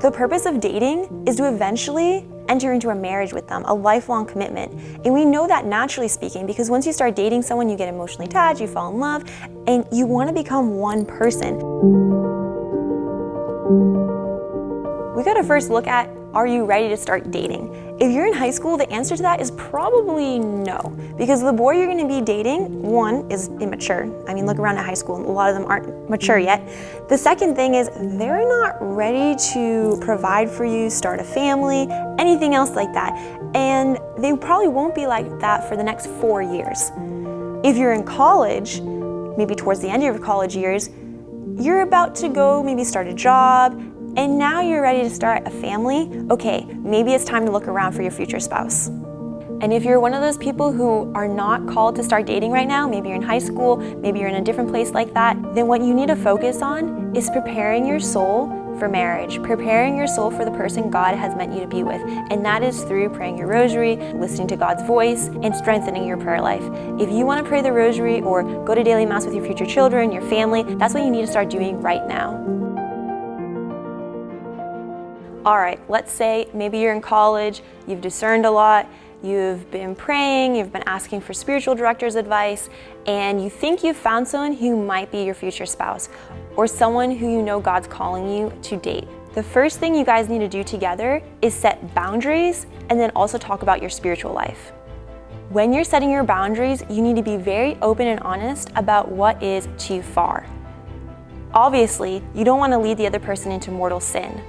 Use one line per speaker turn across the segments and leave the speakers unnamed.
The purpose of dating is to eventually enter into a marriage with them, a lifelong commitment. And we know that naturally speaking, because once you start dating someone, you get emotionally attached, you fall in love, and you want to become one person. We got to first look at, are you ready to start dating? If you're in high school, the answer to that is probably no, because the boy you're going to be dating, one, is immature. I mean, look around at high school, a lot of them aren't mature yet. The second thing is they're not ready to provide for you, start a family, anything else like that. And they probably won't be like that for the next 4 years. If you're in college, maybe towards the end of your college years, you're about to go maybe start a job, and now you're ready to start a family. Okay, maybe it's time to look around for your future spouse. And if you're one of those people who are not called to start dating right now, maybe you're in high school, maybe you're in a different place like that, then what you need to focus on is preparing your soul for marriage, preparing your soul for the person God has meant you to be with. And that is through praying your rosary, listening to God's voice, and strengthening your prayer life. If you want to pray the rosary or go to daily mass with your future children, your family, that's what you need to start doing right now. All right, let's say maybe you're in college, you've discerned a lot, you've been praying, you've been asking for spiritual director's advice, and you think you've found someone who might be your future spouse or someone who you know God's calling you to date. The first thing you guys need to do together is set boundaries and then also talk about your spiritual life. When you're setting your boundaries, you need to be very open and honest about what is too far. Obviously, you don't want to lead the other person into mortal sin.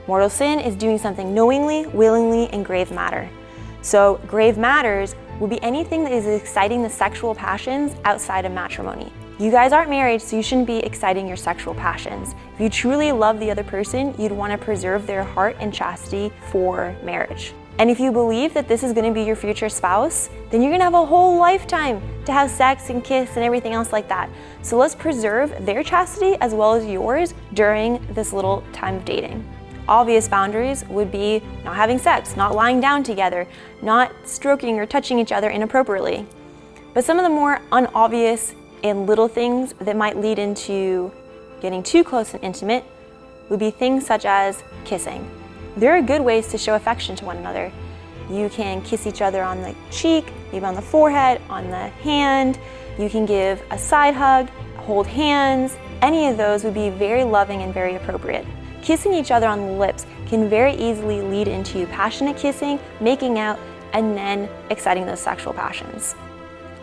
Mortal sin is doing something knowingly, willingly, and grave matter. So grave matters would be anything that is exciting the sexual passions outside of matrimony. You guys aren't married, so you shouldn't be exciting your sexual passions. If you truly love the other person, you'd want to preserve their heart and chastity for marriage. And if you believe that this is going to be your future spouse, then you're going to have a whole lifetime to have sex and kiss and everything else like that. So let's preserve their chastity as well as yours during this little time of dating. Obvious boundaries would be not having sex, not lying down together, not stroking or touching each other inappropriately. But some of the more unobvious and little things that might lead into getting too close and intimate would be things such as kissing. There are good ways to show affection to one another. You can kiss each other on the cheek, maybe on the forehead, on the hand. You can give a side hug, hold hands. Any of those would be very loving and very appropriate. Kissing each other on the lips can very easily lead into passionate kissing, making out, and then exciting those sexual passions.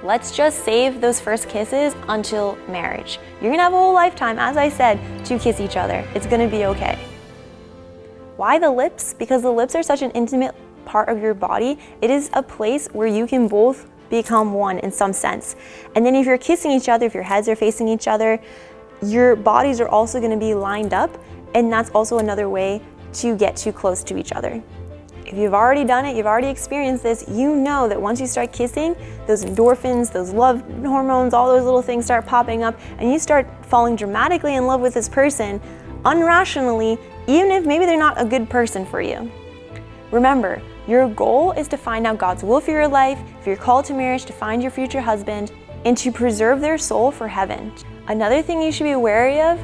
Let's just save those first kisses until marriage. You're gonna have a whole lifetime, as I said, to kiss each other. It's gonna be okay. Why the lips? Because the lips are such an intimate part of your body. It is a place where you can both become one in some sense. And then if you're kissing each other, if your heads are facing each other, your bodies are also gonna be lined up. And that's also another way to get too close to each other. If you've already done it, you've already experienced this, you know that once you start kissing, those endorphins, those love hormones, all those little things start popping up, and you start falling dramatically in love with this person, unrationally, even if maybe they're not a good person for you. Remember, your goal is to find out God's will for your life, if you're called to marriage, to find your future husband, and to preserve their soul for heaven. Another thing you should be wary of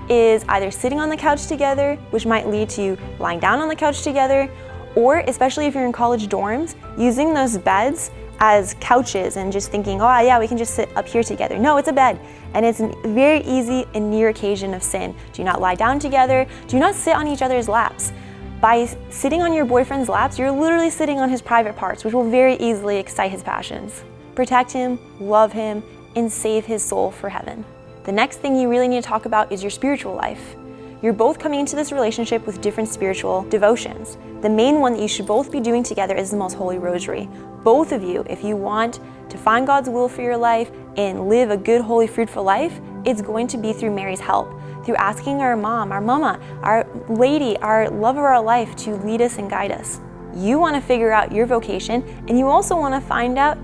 is either sitting on the couch together, which might lead to lying down on the couch together, or especially if you're in college dorms, using those beds as couches and just thinking, oh yeah, we can just sit up here together. No, it's a bed, and it's a very easy and near occasion of sin. Do not lie down together. Do not sit on each other's laps. By sitting on your boyfriend's laps, you're literally sitting on his private parts, which will very easily excite his passions. Protect him, love him, and save his soul for heaven. The next thing you really need to talk about is your spiritual life. You're both coming into this relationship with different spiritual devotions. The main one that you should both be doing together is the Most Holy Rosary. Both of you, if you want to find God's will for your life and live a good, holy, fruitful life, it's going to be through Mary's help, through asking our mom, our mama, our lady, our love of our life to lead us and guide us. You want to figure out your vocation, and you also want to find out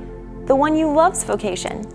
the one you love's vocation.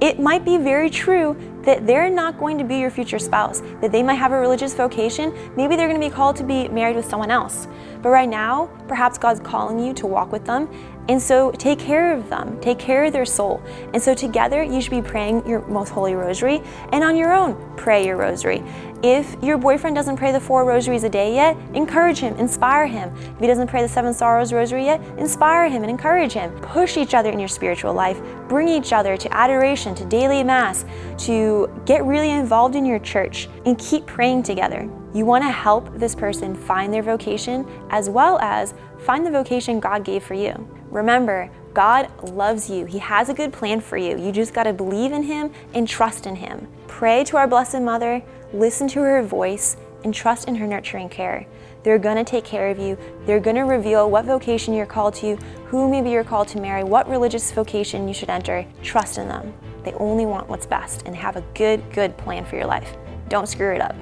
It might be very true that they're not going to be your future spouse, that they might have a religious vocation. Maybe they're going to be called to be married with someone else. But right now, perhaps God's calling you to walk with them And so take care of them, take care of their soul. And so together you should be praying your most holy rosary, and on your own, pray your rosary. If your boyfriend doesn't pray the 4 rosaries a day yet, encourage him, inspire him. If he doesn't pray the 7 sorrows rosary yet, inspire him and encourage him. Push each other in your spiritual life. Bring each other to adoration, to daily mass, to get really involved in your church, and keep praying together. You want to help this person find their vocation as well as find the vocation God gave for you. Remember, God loves you. He has a good plan for you. You just got to believe in Him and trust in Him. Pray to our Blessed Mother, listen to her voice, and trust in her nurturing care. They're going to take care of you. They're going to reveal what vocation you're called to, who maybe you're called to marry, what religious vocation you should enter. Trust in them. They only want what's best and have a good plan for your life. Don't screw it up.